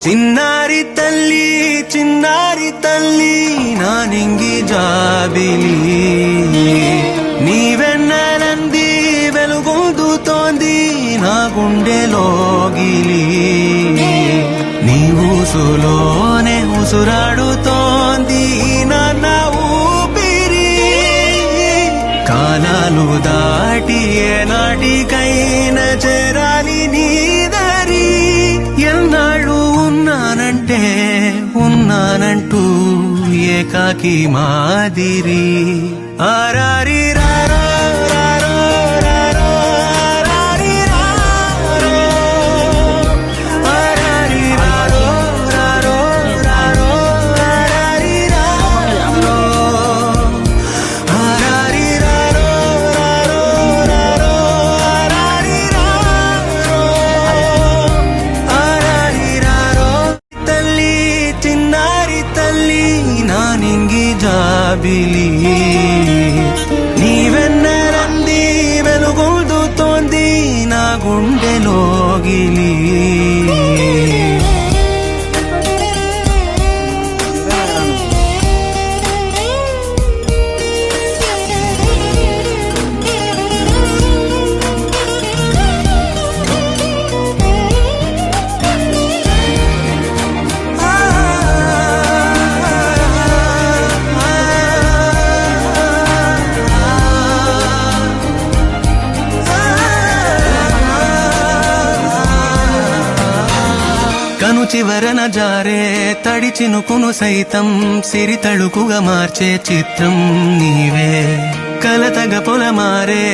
చిన్నారి తల్లి చిన్నారి తల్లి నా నింగి జాబిలి నీ వెన్నెలంది వెలుగొందుతోంది నా గుండెలోగిలి నీ ఊసులోనే ఉసురాడుతోంది నా ఊపిరి కాలాలు దాటి ఏనాటికైనా చేరాలి నీ దారి ఎన్నాళ్ళు ఉన్నానంటే ఉన్నానంటూ ఏకాకి మాదిరి ఆరారి రారో రారో రారో ఆరారి రారో ఆరారి రారో రారో రారో ఆరారి రారో ఆరారి రారో రారో రారో ఆరారి రారో ఆరారి రారో తల్లి చిన్నారి తల్లి నా నింగి జాబిలి నీ వెన్నెలంది వెలుగొందుతోంది నా గుండెలోగిలి కను చివరన జారే తడి చినుకును సైతం సిరి తళుకుగా మార్చే చిత్రం నీవే కలతగ పొలమారే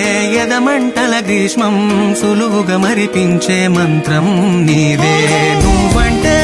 ఎదమంటల గ్రీష్మం సులువుగా మరిపించే మంత్రం నీవే నువ్వంటే